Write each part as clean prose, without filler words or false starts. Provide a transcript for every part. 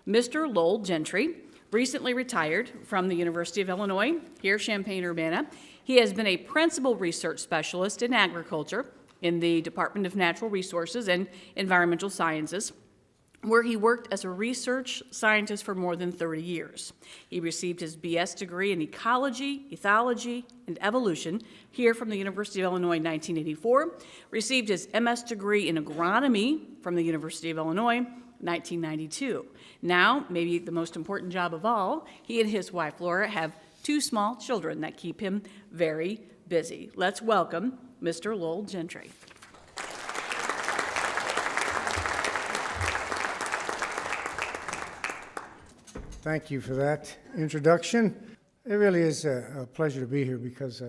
Mr. Lowell Gentry recently retired from the University of Illinois, here Champaign-Urbana. He has been a principal research specialist in agriculture in the Department of Natural Resources and Environmental Sciences, where he worked as a research scientist for more than 30 years. He received his BS degree in ecology, ethology, and evolution here from the University of Illinois in 1984, received his MS degree in agronomy from the University of Illinois 1992. Now, maybe the most important job of all, he and his wife Laura have 2 small children that keep him very busy. Let's welcome Mr. Lowell Gentry. Thank you for that introduction. It really is a pleasure to be here because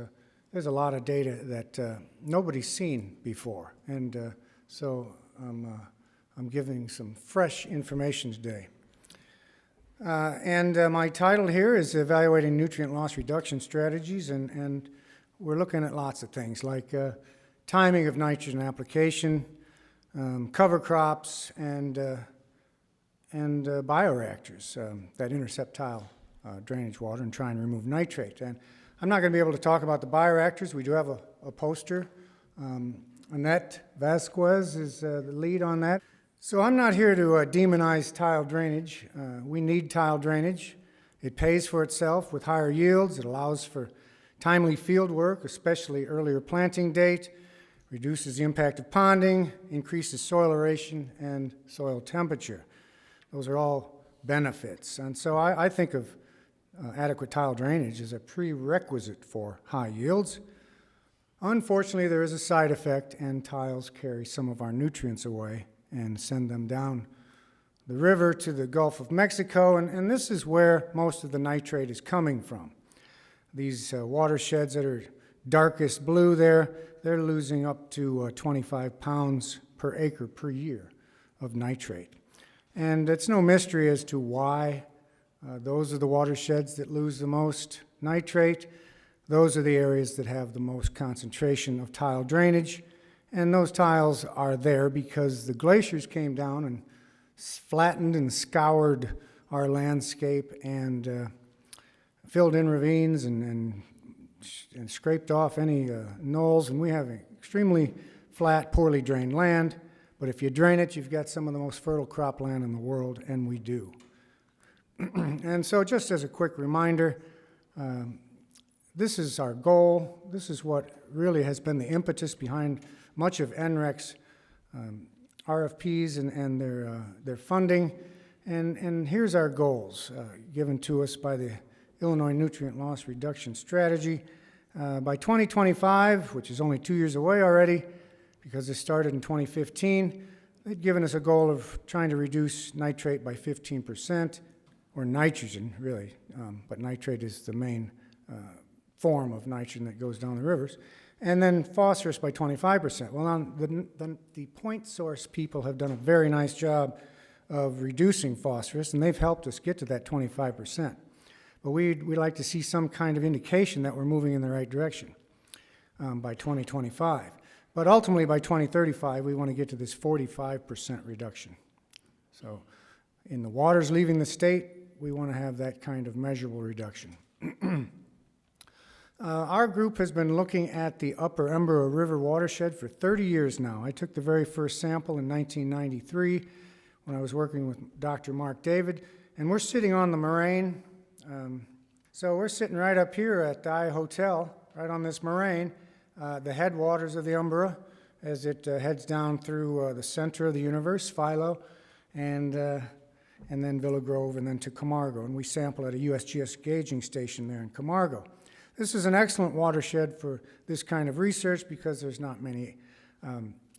there's a lot of data that nobody's seen before, and so I'm giving some fresh information today. My title here is Evaluating Nutrient Loss Reduction Strategies, and we're looking at lots of things like timing of nitrogen application, cover crops, and bioreactors that intercept tile drainage water and try and remove nitrate. And I'm not going to be able to talk about the bioreactors. We do have a poster. Annette Vasquez is the lead on that. So I'm not here to demonize tile drainage. We need tile drainage. It pays for itself with higher yields. It allows for timely field work, especially earlier planting date, reduces the impact of ponding, increases soil aeration and soil temperature. Those are all benefits. And so I think of adequate tile drainage as a prerequisite for high yields. Unfortunately, there is a side effect, and tiles carry some of our nutrients away and send them down the river to the Gulf of Mexico, and this is where most of the nitrate is coming from. These watersheds that are darkest blue there, they're losing up to 25 pounds per acre per year of nitrate. And it's no mystery as to why those are the watersheds that lose the most nitrate. Those are the areas that have the most concentration of tile drainage. And those tiles are there because the glaciers came down and flattened and scoured our landscape and filled in ravines and scraped off any knolls. And we have extremely flat, poorly drained land. But if you drain it, you've got some of the most fertile cropland in the world, and we do. And so just as a quick reminder, this is our goal. This is what really has been the impetus behind much of NREC's RFPs and their funding. And here's our goals given to us by the Illinois Nutrient Loss Reduction Strategy. By 2025, which is only 2 years away already, because it started in 2015, they'd given us a goal of trying to reduce nitrate by 15%, or nitrogen, really, but nitrate is the main form of nitrogen that goes down the rivers, and then phosphorus by 25%. Well, the point source people have done a very nice job of reducing phosphorus, and they've helped us get to that 25%. But we'd like to see some kind of indication that we're moving in the right direction by 2025. But ultimately, by 2035, we want to get to this 45% reduction. So in the waters leaving the state, we want to have that kind of measurable reduction. Our group has been looking at the upper Embera River watershed for 30 years now. I took the very first sample in 1993 when I was working with Dr. Mark David, and we're sitting on the moraine. So we're sitting right up here at the I Hotel, right on this moraine, the headwaters of the Umbra, as it heads down through the center of the universe, Philo, and then Villa Grove, and then to Camargo. And we sample at a USGS gauging station there in Camargo. This is an excellent watershed for this kind of research because there's not many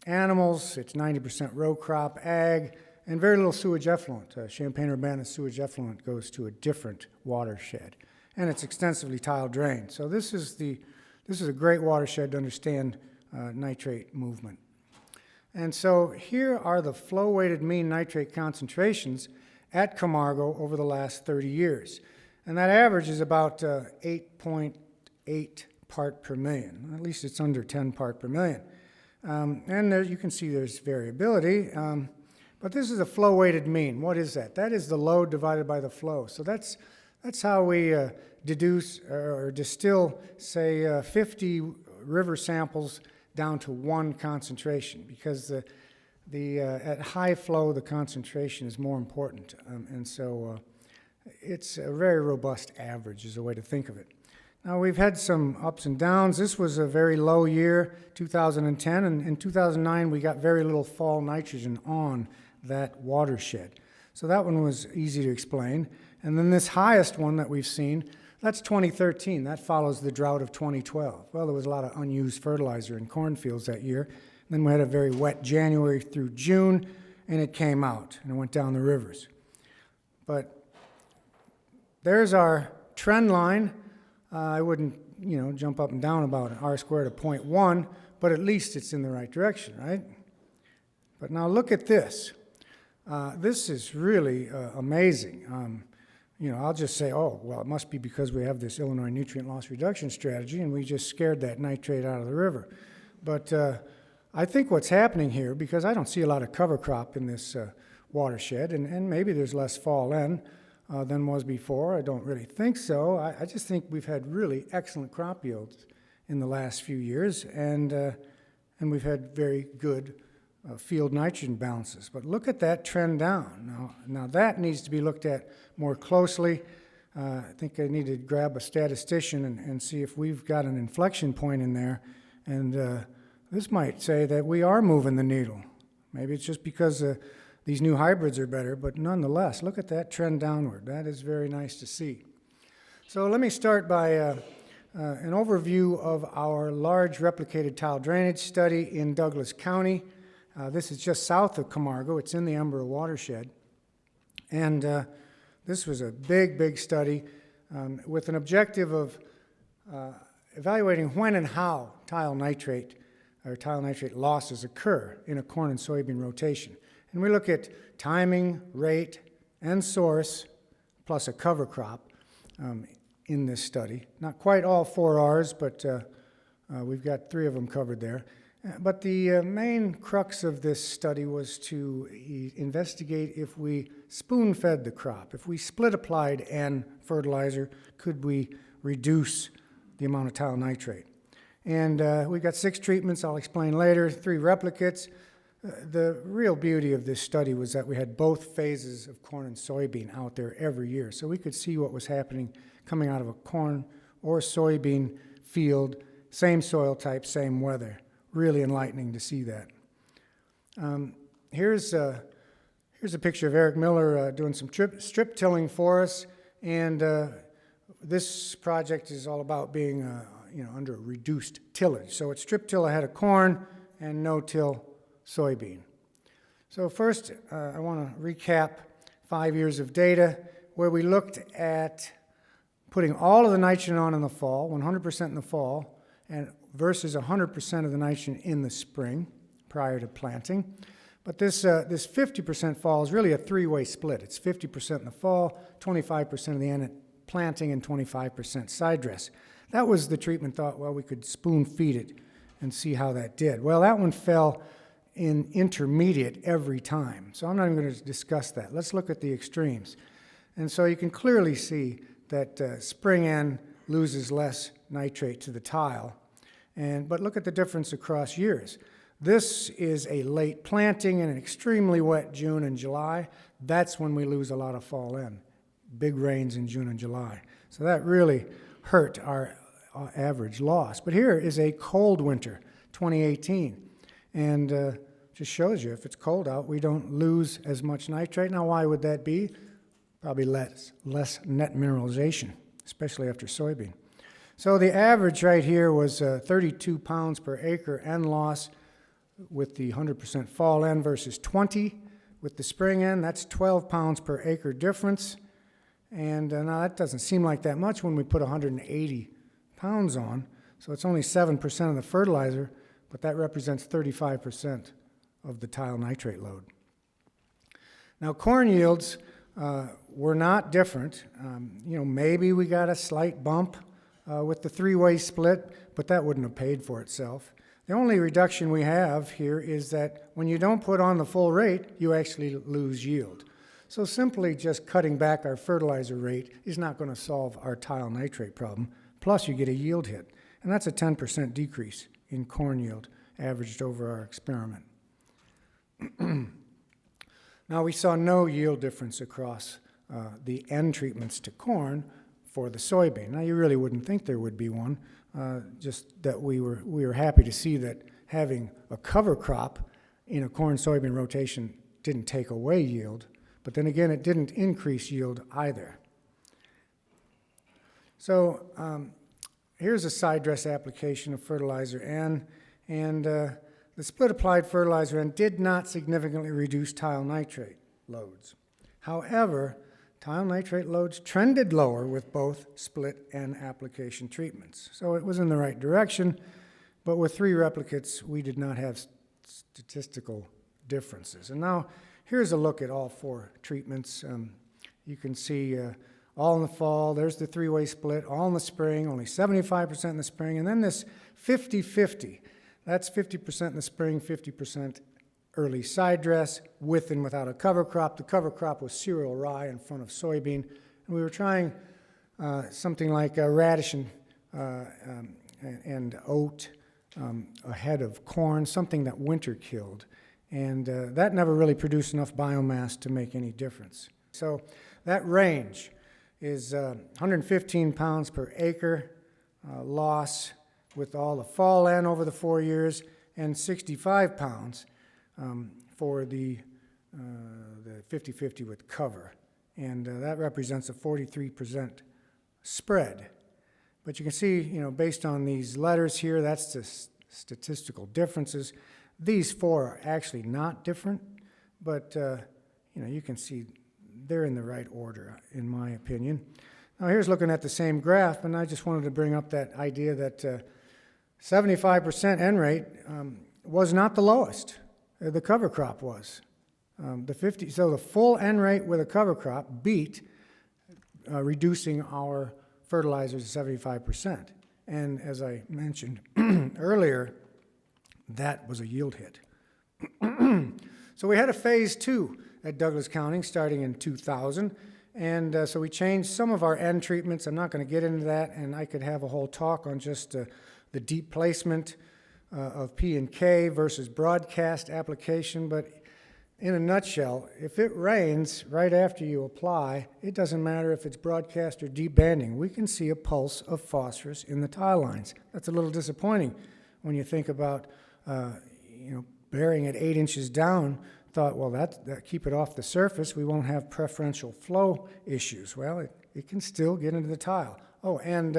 animals. It's 90% row crop, ag, and very little sewage effluent. Champaign-Urbana's sewage effluent goes to a different watershed, and it's extensively tile drained. So this is a great watershed to understand nitrate movement. And so here are the flow-weighted mean nitrate concentrations at Camargo over the last 30 years. And that average is about 8.8 part per million. At least it's under 10 part per million. And there, you can see there's variability. But this is a flow-weighted mean. What is that? That is the load divided by the flow. So that's how we deduce or distill, say, 50 river samples down to one concentration, because at high flow, the concentration is more important. And so it's a very robust average is a way to think of it. Now, we've had some ups and downs. This was a very low year, 2010, and in 2009, we got very little fall nitrogen on that watershed. So that one was easy to explain. And then this highest one that we've seen, that's 2013. That follows the drought of 2012. Well, there was a lot of unused fertilizer in cornfields that year. And then we had a very wet January through June, and it came out, and it went down the rivers. But there's our trend line. I wouldn't, jump up and down about an R squared of 0.1, but at least it's in the right direction, right? But now look at this. This is really amazing. I'll just say, oh, well, it must be because we have this Illinois nutrient loss reduction strategy, and we just scared that nitrate out of the river. But I think what's happening here, because I don't see a lot of cover crop in this watershed, and maybe there's less fall in than was before. I don't really think so. I just think we've had really excellent crop yields in the last few years, and we've had very good field nitrogen balances. But look at that trend down. Now that needs to be looked at more closely. I think I need to grab a statistician and see if we've got an inflection point in there, and this might say that we are moving the needle. Maybe it's just because these new hybrids are better, but nonetheless, look at that trend downward. That is very nice to see. So let me start by an overview of our large replicated tile drainage study in Douglas County. This is just south of Camargo. It's in the Ember watershed. And this was a big, big study with an objective of evaluating when and how tile nitrate losses occur in a corn and soybean rotation. And we look at timing, rate, and source, plus a cover crop in this study. Not quite all 4 R's, but we've got 3 of them covered there. But the main crux of this study was to investigate if we spoon-fed the crop. If we split-applied N fertilizer, could we reduce the amount of tile nitrate? And we got 6 treatments, I'll explain later, 3 replicates. The real beauty of this study was that we had both phases of corn and soybean out there every year. So we could see what was happening coming out of a corn or soybean field, same soil type, same weather. Really enlightening to see that. Here's a picture of Eric Miller doing some strip tilling for us. And this project is all about being under reduced tillage. So it's strip till ahead of corn and no till soybean. So first, I want to recap 5 years of data where we looked at putting all of the nitrogen on in the fall, 100% in the fall, and versus 100% of the nitrogen in the spring prior to planting. But this 50% fall is really a 3-way split. It's 50% in the fall, 25% of the end at planting, and 25% side dress. That was the treatment thought, well, we could spoon feed it and see how that did. Well, that one fell in intermediate every time. So I'm not even going to discuss that. Let's look at the extremes. And so you can clearly see that spring N loses less nitrate to the tile. But look at the difference across years. This is a late planting in an extremely wet June and July. That's when we lose a lot of fall N. Big rains in June and July. So that really hurt our average loss. But here is a cold winter, 2018. And just shows you, if it's cold out, we don't lose as much nitrate. Now, why would that be? Probably less net mineralization, especially after soybean. So the average right here was 32 pounds per acre N loss with the 100% fall N versus 20 with the spring N. That's 12 pounds per acre difference. And now that doesn't seem like that much when we put 180 pounds on. So it's only 7% of the fertilizer, but that represents 35% of the tile nitrate load. Now, corn yields were not different. Maybe we got a slight bump with the 3-way split, but that wouldn't have paid for itself. The only reduction we have here is that when you don't put on the full rate, you actually lose yield. So simply just cutting back our fertilizer rate is not going to solve our tile nitrate problem. Plus you get a yield hit. And that's a 10% decrease in corn yield averaged over our experiment. Now we saw no yield difference across the N treatments to corn for the soybean. Now you really wouldn't think there would be one, just that we were happy to see that having a cover crop in a corn-soybean rotation didn't take away yield, but then again it didn't increase yield either. So here's a side dress application of fertilizer N, and the split applied fertilizer N did not significantly reduce tile nitrate loads. However, tile nitrate loads trended lower with both split N application treatments. So it was in the right direction, but with 3 replicates, we did not have statistical differences. And now here's a look at all 4 treatments. You can see all in the fall, there's the 3-way split, all in the spring, only 75% in the spring, and then this 50-50. That's 50% in the spring, 50% early side dress, with and without a cover crop. The cover crop was cereal rye in front of soybean. And we were trying something like radish and oat ahead of corn, something that winter killed. And that never really produced enough biomass to make any difference. So that range is 115 pounds per acre loss with all the fall N over the 4 years, and 65 pounds for the 50-50 with cover. And that represents a 43% spread. But you can see, based on these letters here, that's the statistical differences. These 4 are actually not different, but you can see they're in the right order, in my opinion. Now here's looking at the same graph, and I just wanted to bring up that idea that 75% N rate was not the lowest. The cover crop was. So the full N rate with a cover crop beat reducing our fertilizers to 75%. And as I mentioned earlier, that was a yield hit. So we had a phase 2 at Douglas County starting in 2000. And so we changed some of our N treatments. I'm not going to get into that, and I could have a whole talk on just the deep placement of P and K versus broadcast application. But in a nutshell, if it rains right after you apply, it doesn't matter if it's broadcast or deep banding. We can see a pulse of phosphorus in the tile lines. That's a little disappointing when you think about burying it 8 inches down. Thought, well, that keep it off the surface. We won't have preferential flow issues. Well, it can still get into the tile. Oh, and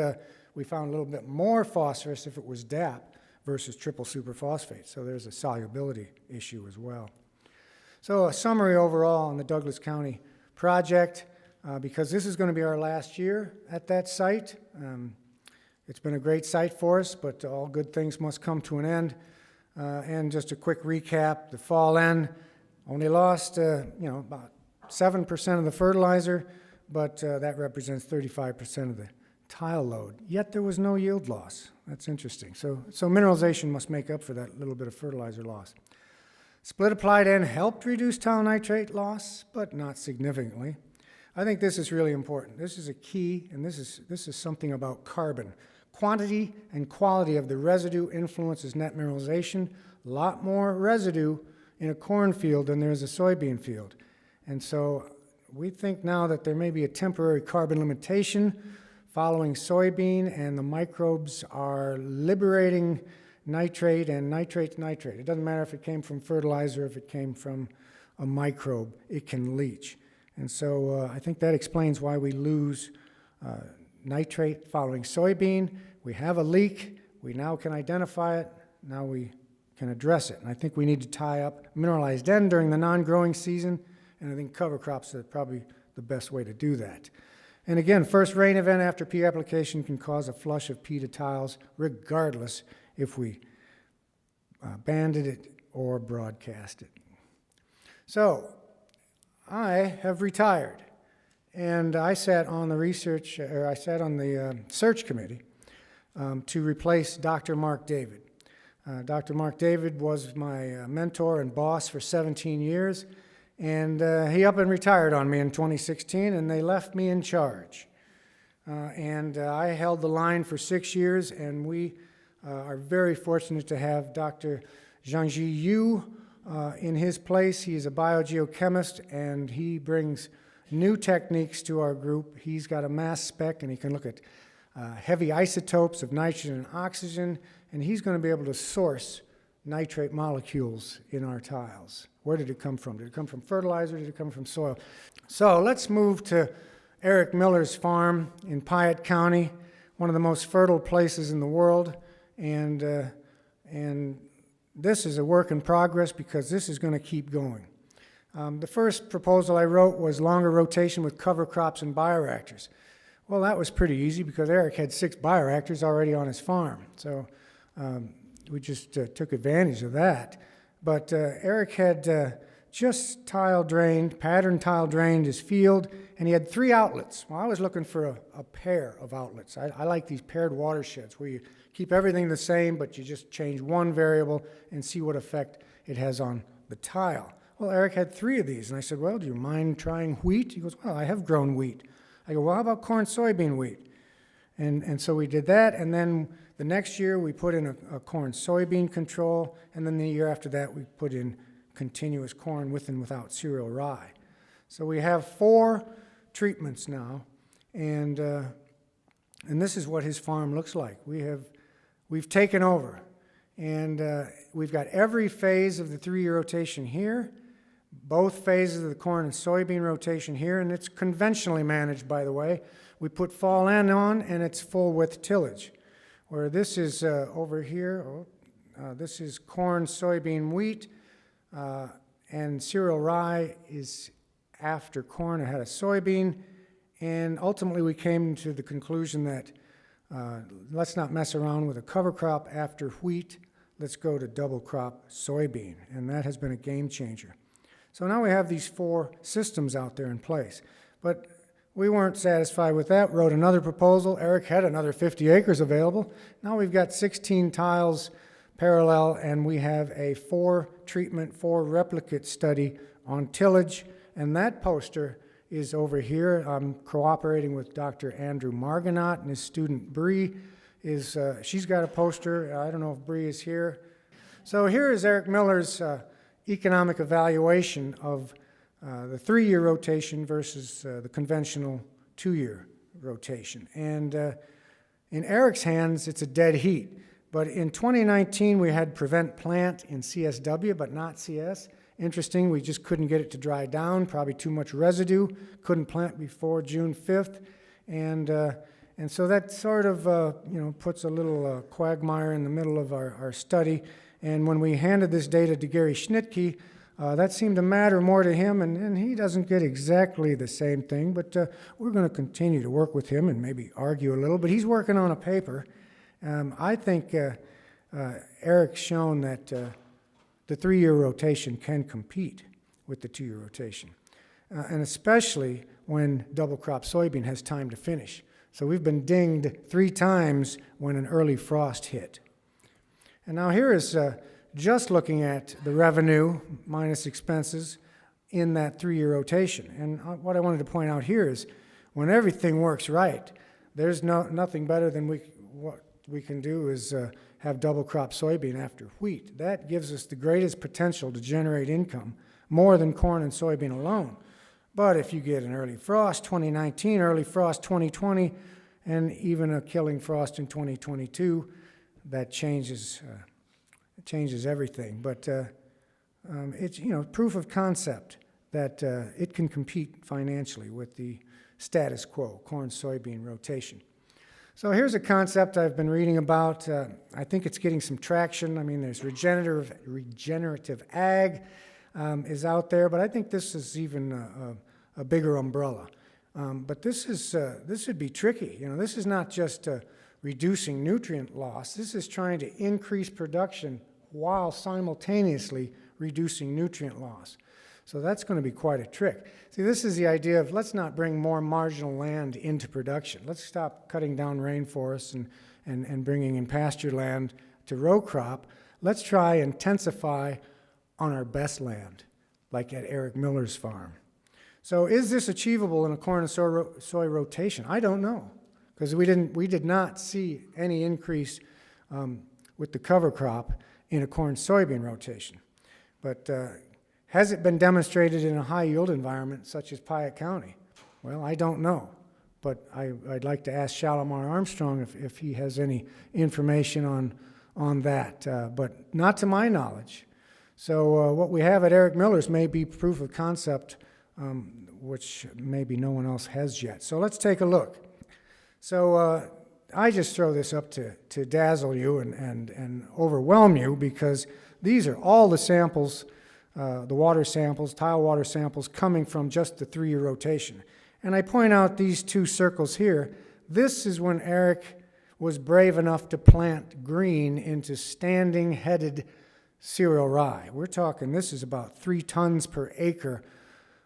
we found a little bit more phosphorus if it was DAP versus triple superphosphate. So there's a solubility issue as well. So a summary overall on the Douglas County project, because this is going to be our last year at that site. It's been a great site for us, but all good things must come to an end. And just a quick recap, the fall N only lost about 7% of the fertilizer, but that represents 35% of the tile load. Yet there was no yield loss. That's interesting. So mineralization must make up for that little bit of fertilizer loss. Split applied N helped reduce tile nitrate loss, but not significantly. I think this is really important. This is a key, and this is something about carbon. Quantity and quality of the residue influences net mineralization. A lot more residue in a cornfield than there is a soybean field. And so we think now that there may be a temporary carbon limitation following soybean, and the microbes are liberating nitrate and nitrate to nitrate. It doesn't matter if it came from fertilizer, if it came from a microbe, it can leach. And so I think that explains why we lose nitrate following soybean. We have a leak. We now can identify it. Now we can address it. And I think we need to tie up mineralized N during the non-growing season, and I think cover crops are probably the best way to do that. And again, first rain event after P application can cause a flush of P to tiles, regardless if we banded it or broadcast it. So I have retired, and I sat on the search committee to replace Dr. Mark David. Dr. Mark David was my mentor and boss for 17 years, and he up and retired on me in 2016, and they left me in charge. I held the line for 6 years, and we are very fortunate to have Dr. Zhangji Yu in his place. He is a biogeochemist, and he brings new techniques to our group. He's got a mass spec, and he can look at heavy isotopes of nitrogen and oxygen, and he's going to be able to source nitrate molecules in our tiles. Where did it come from? Did it come from fertilizer? Did it come from soil? So let's move to Eric Miller's farm in Piatt County, one of the most fertile places in the world, and this is a work in progress because this is going to keep going. The first proposal I wrote was longer rotation with cover crops and bioreactors. Well, that was pretty easy because Eric had 6 bioreactors already on his farm, so we just took advantage of that. But Eric had just pattern tile drained his field, and he had 3 outlets. Well, I was looking for a pair of outlets. I like these paired watersheds where you keep everything the same, but you just change one variable and see what effect it has on the tile. Well, Eric had 3 of these, and I said, well, do you mind trying wheat? He goes, well, I have grown wheat. I go, well, how about corn, soybean, wheat? And so we did that, and then the next year we put in a corn, soybean control, and then the year after that we put in continuous corn with and without cereal rye. So we have 4 treatments now, and this is what his farm looks like. We've taken over, and we've got every phase of the 3-year rotation here, both phases of the corn and soybean rotation here, and it's conventionally managed, by the way. We put fall N on, and it's full width tillage. Where this is over here, this is corn, soybean, wheat, and cereal rye is after corn ahead of soybean, and ultimately we came to the conclusion that let's not mess around with a cover crop after wheat, let's go to double crop soybean, and that has been a game changer. So now we have these 4 systems out there in place, but we weren't satisfied with that, wrote another proposal. Eric had another 50 acres available. Now we've got 16 tiles parallel, and we have a 4-treatment, 4-replicate study on tillage, and that poster is over here. I'm cooperating with Dr. Andrew Margonaut, and his student Bree she's got a poster. I don't know if Bree is here. So here is Eric Miller's economic evaluation of the 3-year rotation versus the conventional 2-year rotation. And in Eric's hands, it's a dead heat. But in 2019, we had prevent plant in CSW, but not CS. Interesting, we just couldn't get it to dry down, probably too much residue, couldn't plant before June 5th. And so that sort of puts a little quagmire in the middle of our study. And when we handed this data to Gary Schnitke, that seemed to matter more to him, and he doesn't get exactly the same thing, but we're going to continue to work with him and maybe argue a little, but he's working on a paper. I think Eric's shown that the 3-year rotation can compete with the 2-year rotation, and especially when double crop soybean has time to finish. So we've been dinged 3 times when an early frost hit. And now here is just looking at the revenue minus expenses in that 3-year rotation. And what I wanted to point out here is when everything works right, there's nothing better than what we can do is have double crop soybean after wheat. That gives us the greatest potential to generate income, more than corn and soybean alone. But if you get an early frost 2019, early frost 2020, and even a killing frost in 2022, that changes everything. But it's proof of concept that it can compete financially with the status quo, corn soybean rotation. So here's a concept I've been reading about. I think it's getting some traction. I mean, there's regenerative ag is out there, but I think this is even a bigger umbrella. But this would be tricky. This is not just reducing nutrient loss. This is trying to increase production while simultaneously reducing nutrient loss. So that's going to be quite a trick. See, this is the idea of let's not bring more marginal land into production. Let's stop cutting down rainforests and bringing in pasture land to row crop. let's try intensify on our best land, like at Eric Miller's farm. So is this achievable in a corn and soy rotation? I don't know, because we did not see any increase with the cover crop in a corn-soybean rotation. But has it been demonstrated in a high-yield environment such as Piatt County? Well, I don't know, but I'd like to ask Shalimar Armstrong if he has any information on that, but not to my knowledge. So what we have at Eric Miller's may be proof of concept, which maybe no one else has yet. So let's take a look. So I just throw this up to dazzle you and overwhelm you, because these are all the samples, the water samples, tile water samples, coming from just the 3-year rotation. And I point out these 2 circles here. This is when Eric was brave enough to plant green into standing-headed cereal rye. We're talking, this is about 3 tons per acre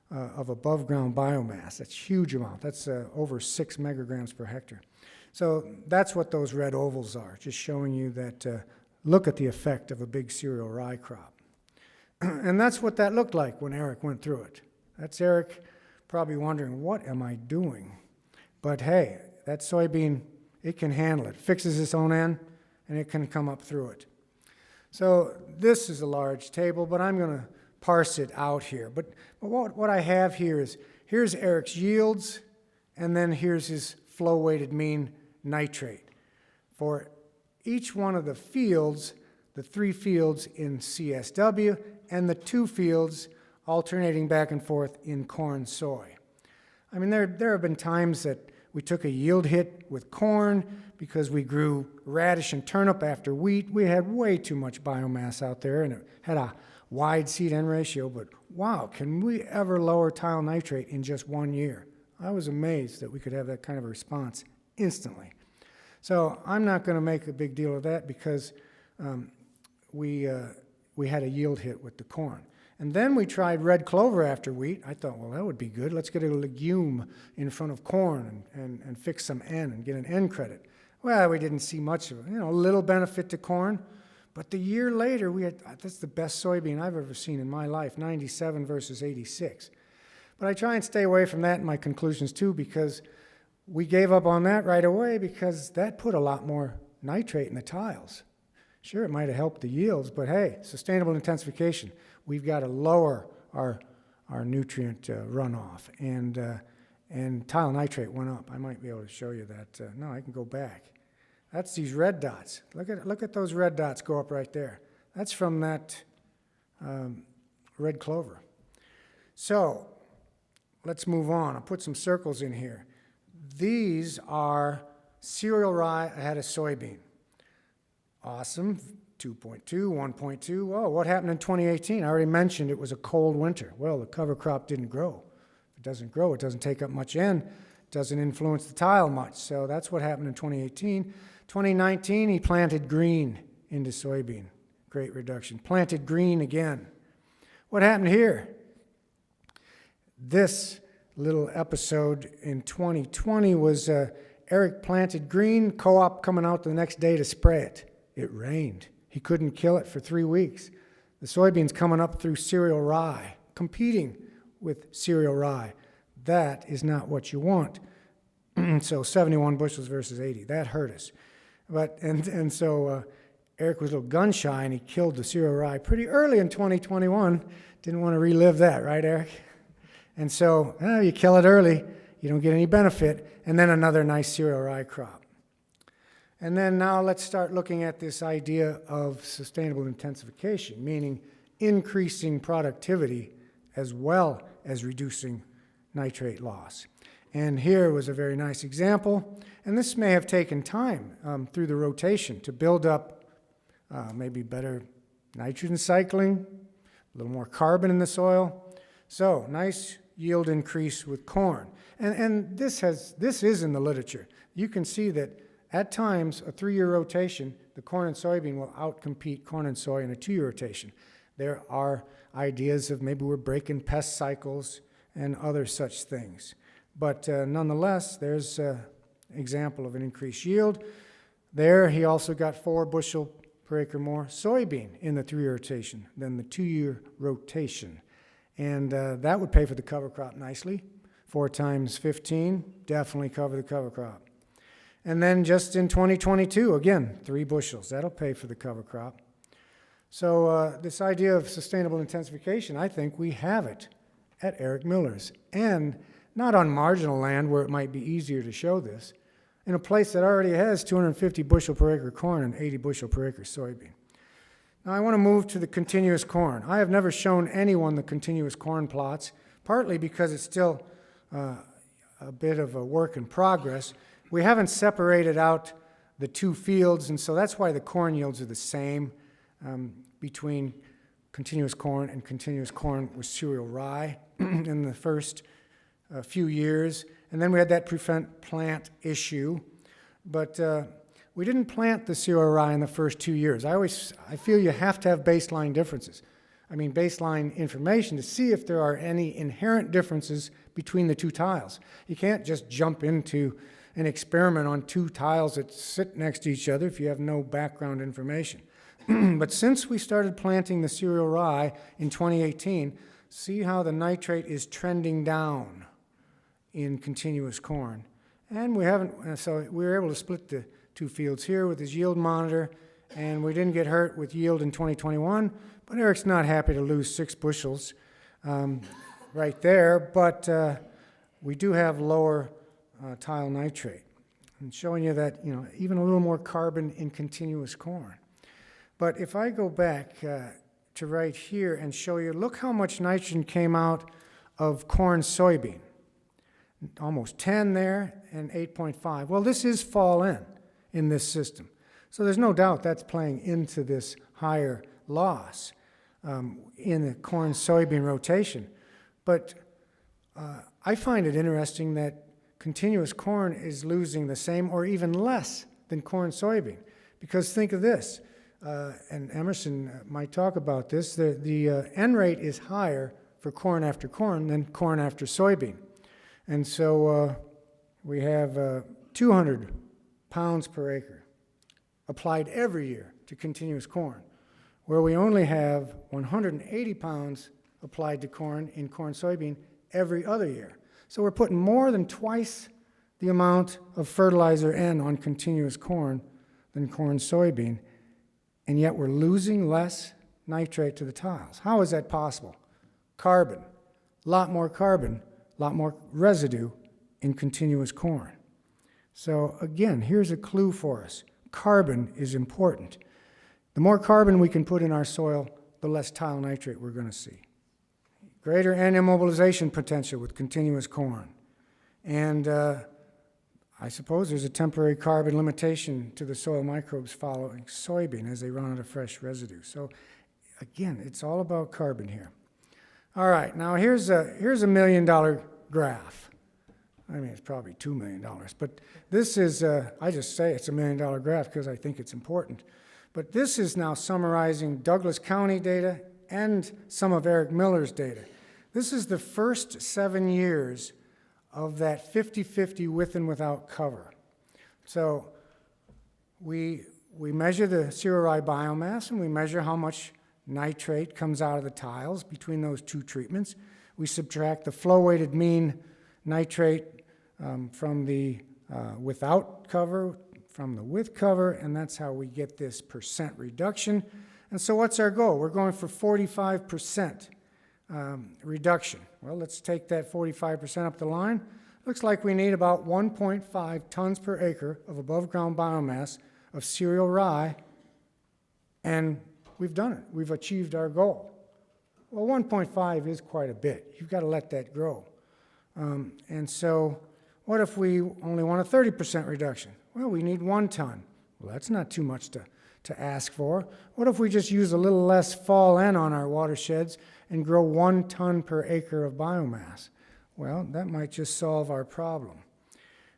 of above-ground biomass. That's a huge amount. That's over 6 megagrams per hectare. So that's what those red ovals are, just showing you that look at the effect of a big cereal rye crop. And that's what that looked like when Eric went through it. That's Eric probably wondering, what am I doing? But hey, that soybean, it can handle it. Fixes its own end, and it can come up through it. So this is a large table, but I'm going to parse it out here. But what I have here is, here's Eric's yields, and then here's his flow-weighted mean nitrate. For each one of the fields, the 3 fields in CSW, and the 2 fields alternating back and forth in corn soy. I mean, there have been times that we took a yield hit with corn because we grew radish and turnip after wheat. We had way too much biomass out there, and it had a wide seed-end ratio, but wow, can we ever lower tile nitrate in just 1 year? I was amazed that we could have that kind of a response instantly. So I'm not going to make a big deal of that, because we had a yield hit with the corn. And then we tried red clover after wheat. I thought, well, that would be good. Let's get a legume in front of corn and fix some N and get an N credit. Well, we didn't see much of it. A little benefit to corn. But the year later, that's the best soybean I've ever seen in my life, 97 versus 86. But I try and stay away from that in my conclusions too, because we gave up on that right away, because that put a lot more nitrate in the tiles. Sure, it might have helped the yields, but hey, sustainable intensification. We've got to lower our nutrient runoff, and tile nitrate went up. I might be able to show you that. No, I can go back. That's these red dots. Look at those red dots go up right there. That's from that red clover. So let's move on. I'll put some circles in here. These are cereal rye ahead of soybean. Awesome. 2.2, 1.2. Oh, what happened in 2018? I already mentioned it was a cold winter. Well, the cover crop didn't grow. If it doesn't grow, it doesn't take up much N. It doesn't influence the tile much. So that's what happened in 2018. 2019, he planted green into soybean. Great reduction. Planted green again. What happened here? This little episode in 2020 was Eric planted green, co-op coming out the next day to spray it. It rained. He couldn't kill it for 3 weeks. The soybeans coming up through cereal rye, competing with cereal rye. That is not what you want. So 71 bushels versus 80. That hurt us. So Eric was a little gun shy, and he killed the cereal rye pretty early in 2021. Didn't want to relive that, right, Eric? And so you kill it early, you don't get any benefit, and then another nice cereal rye crop. And then now let's start looking at this idea of sustainable intensification, meaning increasing productivity as well as reducing nitrate loss. And here was a very nice example, and this may have taken time through the rotation to build up maybe better nitrogen cycling, a little more carbon in the soil. So nice yield increase with corn. And this is in the literature. You can see that at times, a 3-year rotation, the corn and soybean will outcompete corn and soy in a 2-year rotation. There are ideas of maybe we're breaking pest cycles and other such things. But nonetheless, there's an example of an increased yield. There, he also got 4 bushel per acre more soybean in the 3-year rotation than the 2-year rotation. And that would pay for the cover crop nicely. 4 times 15, definitely cover the cover crop. And then just in 2022, again, 3 bushels. That'll pay for the cover crop. So this idea of sustainable intensification, I think we have it at Eric Miller's. And not on marginal land where it might be easier to show this, in a place that already has 250 bushel per acre corn and 80 bushel per acre soybean. Now I want to move to the continuous corn. I have never shown anyone the continuous corn plots, partly because it's still a bit of a work in progress. We haven't separated out the 2 fields, and so that's why the corn yields are the same between continuous corn and continuous corn with cereal rye in the first few years. And then we had that prevent plant issue, but we didn't plant the cereal rye in the first 2 years. I feel you have to have baseline differences. I mean baseline information to see if there are any inherent differences between the 2 tiles. You can't just jump into an experiment on 2 tiles that sit next to each other if you have no background information. But since we started planting the cereal rye in 2018, see how the nitrate is trending down in continuous corn. And we haven't, so we were able to split the 2 fields here with his yield monitor, and we didn't get hurt with yield in 2021, but Eric's not happy to lose 6 bushels right there, but we do have lower tile nitrate. And showing you that, even a little more carbon in continuous corn. But if I go back to right here and show you, look how much nitrogen came out of corn soybean. Almost 10 there and 8.5. Well, this is fall in this system. So there's no doubt that's playing into this higher loss in the corn soybean rotation. But I find it interesting that continuous corn is losing the same or even less than corn soybean. Because think of this, and Emerson might talk about this, the N rate is higher for corn after corn than corn after soybean. And so we have 200 pounds per acre applied every year to continuous corn, where we only have 180 pounds applied to corn in corn soybean every other year. So we're putting more than twice the amount of fertilizer N on continuous corn than corn soybean, and yet we're losing less nitrate to the tiles. How is that possible? Carbon, a lot more residue in continuous corn. So again, here's a clue for us. Carbon is important. The more carbon we can put in our soil, the less tile nitrate we're going to see. Greater N immobilization potential with continuous corn. And I suppose there's a temporary carbon limitation to the soil microbes following soybean as they run out of fresh residue. So again, it's all about carbon here. All right, now here's a $1 million graph. I mean, it's probably $2 million, but this is, I just say it's $1 million graph because I think it's important. But this is now summarizing Douglas County data and some of Eric Miller's data. This is the first 7 years of that 50-50 with and without cover. So we measure the cereal rye biomass and we measure how much nitrate comes out of the tiles between those 2 treatments. We subtract the flow-weighted mean nitrate from the without cover, from the with cover, and that's how we get this percent reduction. And so what's our goal? We're going for 45% reduction. Well, let's take that 45% up the line. Looks like we need about 1.5 tons per acre of above ground biomass of cereal rye, and we've done it. We've achieved our goal. Well, 1.5 is quite a bit. You've got to let that grow. And so what if we only want a 30% reduction? Well, we need 1 ton. Well, that's not too much to ask for. What if we just use a little less fall N on our watersheds and grow 1 ton per acre of biomass? Well, that might just solve our problem.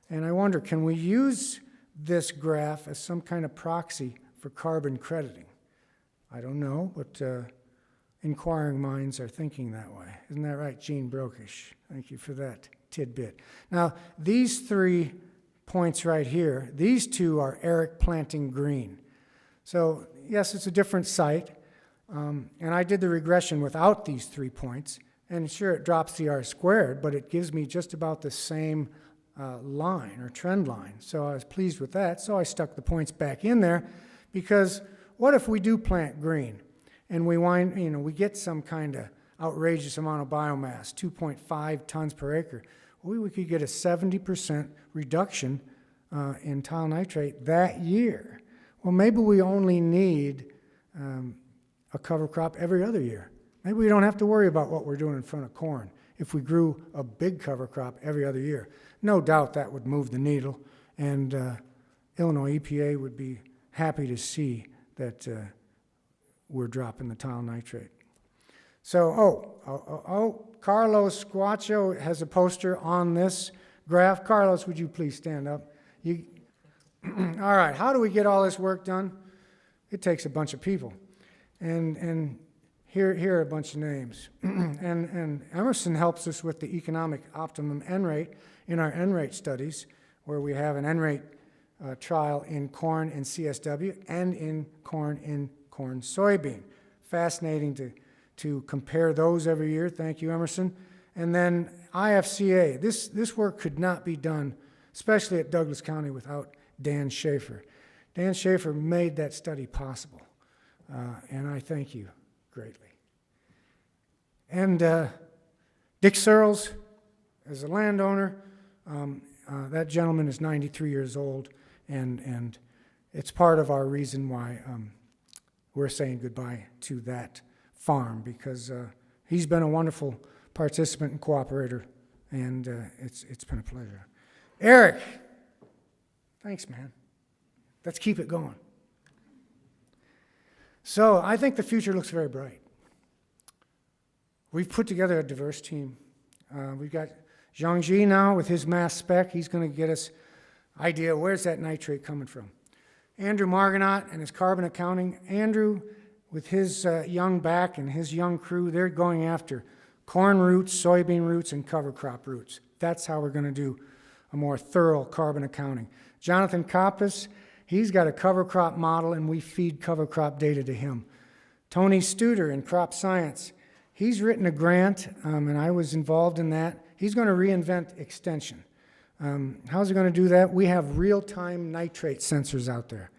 And I wonder, can we use this graph as some kind of proxy for carbon crediting? I don't know, but inquiring minds are thinking that way. Isn't that right, Gene Brokish? Thank you for that tidbit. Now, these 3 points right here, these 2 are Eric planting green. So yes, it's a different site, and I did the regression without these 3 points, and sure, it drops the R squared, but it gives me just about the same line or trend line. So I was pleased with that, so I stuck the points back in there, because what if we do plant green and we get some kind of outrageous amount of biomass, 2.5 tons per acre? We could get a 70% reduction in tile nitrate that year. Well, maybe we only need a cover crop every other year. Maybe we don't have to worry about what we're doing in front of corn if we grew a big cover crop every other year. No doubt that would move the needle, and Illinois EPA would be happy to see that we're dropping the tile nitrate. So, Carlos Squacho has a poster on this graph. Carlos, would you please stand up? All right, how do we get all this work done? It takes a bunch of people. And here are a bunch of names. and Emerson helps us with the economic optimum N rate in our N rate studies, where we have an N rate trial in corn and CSW and in corn soybean. Fascinating to compare those every year. Thank you, Emerson. And then IFCA. This work could not be done, especially at Douglas County, without Dan Schaefer. Dan Schaefer made that study possible, and I thank you greatly. And Dick Searles, as a landowner, that gentleman is 93 years old, and it's part of our reason why we're saying goodbye to that farm, because he's been a wonderful participant and cooperator, and it's been a pleasure. Eric, thanks, man. Let's keep it going. So I think the future looks very bright. We've put together a diverse team. We've got Zhangji now with his mass spec. He's going to get us idea where's that nitrate coming from. Andrew Margonaut and his carbon accounting. Andrew, with his young back and his young crew, they're going after corn roots, soybean roots, and cover crop roots. That's how we're going to do a more thorough carbon accounting. Jonathan Koppas, he's got a cover crop model, and we feed cover crop data to him. Tony Studer in crop science, he's written a grant, and I was involved in that. He's going to reinvent extension. How's he going to do that? We have real-time nitrate sensors out there,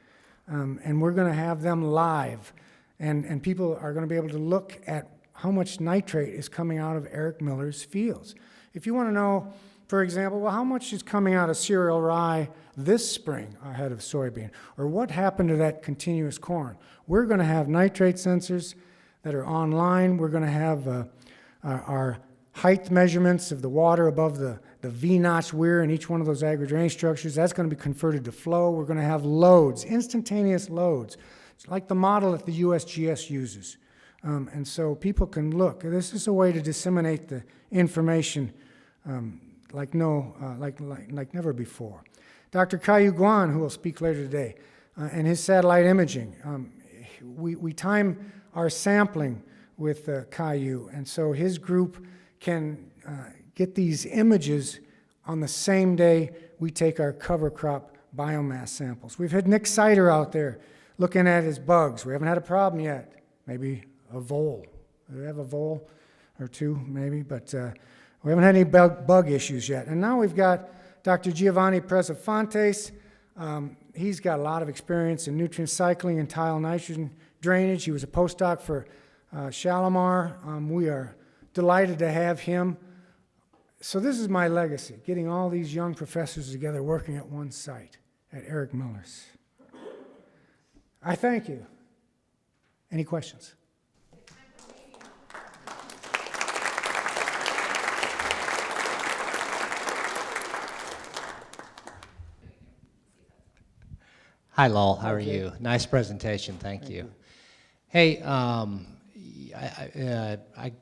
and we're going to have them live, and people are going to be able to look at how much nitrate is coming out of Eric Miller's fields. If you want to know, for example, well, how much is coming out of cereal rye this spring ahead of soybean, or what happened to that continuous corn, we're going to have nitrate sensors that are online. We're going to have our height measurements of the water above the V-notch weir in each one of those agri-drainage structures. That's going to be converted to flow. We're going to have loads, instantaneous loads. It's like the model that the USGS uses. And so people can look. This is a way to disseminate the information like never before. Dr. Kai-Yu Guan, who will speak later today, and his satellite imaging. We time our sampling with Kai-Yu, and so his group can get these images on the same day we take our cover crop biomass samples. We've had Nick Sider out there looking at his bugs. We haven't had a problem yet. Maybe a vole. We have a vole or two, maybe, but we haven't had any bug issues yet. And now we've got Dr. Giovanni Presafontes. He's got a lot of experience in nutrient cycling and tile nitrogen drainage. He was a postdoc for Shalimar. We are delighted to have him. So this is my legacy, getting all these young professors together working at one site, at Eric Miller's. I thank you. Any questions? Hi, Lowell. How are you? Nice presentation. Thank you. Hey, I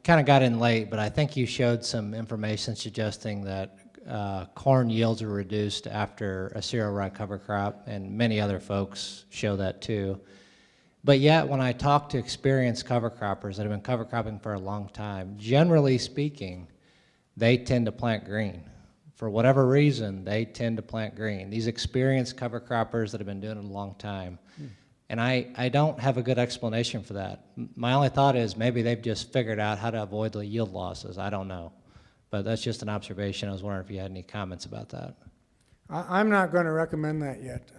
kind of got in late, but I think you showed some information suggesting that corn yields are reduced after a cereal rye cover crop, and many other folks show that too. But yet, when I talk to experienced cover croppers that have been cover cropping for a long time, generally speaking, they tend to plant green. For whatever reason, they tend to plant green. These experienced cover croppers that have been doing it a long time. And I don't have a good explanation for that. My only thought is maybe they've just figured out how to avoid the yield losses. I don't know. But that's just an observation. I was wondering if you had any comments about that. I'm not going to recommend that yet.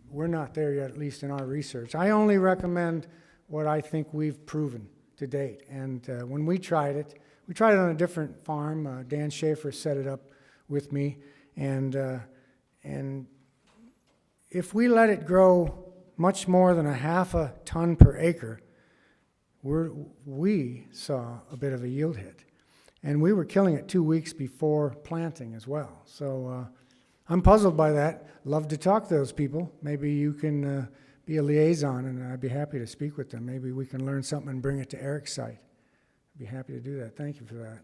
We're not there yet, at least in our research. I only recommend what I think we've proven to date. And when we tried it on a different farm. Dan Schaefer set it up with me. And if we let it grow much more than 0.5 ton per acre, we saw a bit of a yield hit. And we were killing it 2 weeks before planting as well. So I'm puzzled by that. Love to talk to those people. Maybe you can be a liaison, and I'd be happy to speak with them. Maybe we can learn something and bring it to Eric's site. I'd be happy to do that. Thank you for that.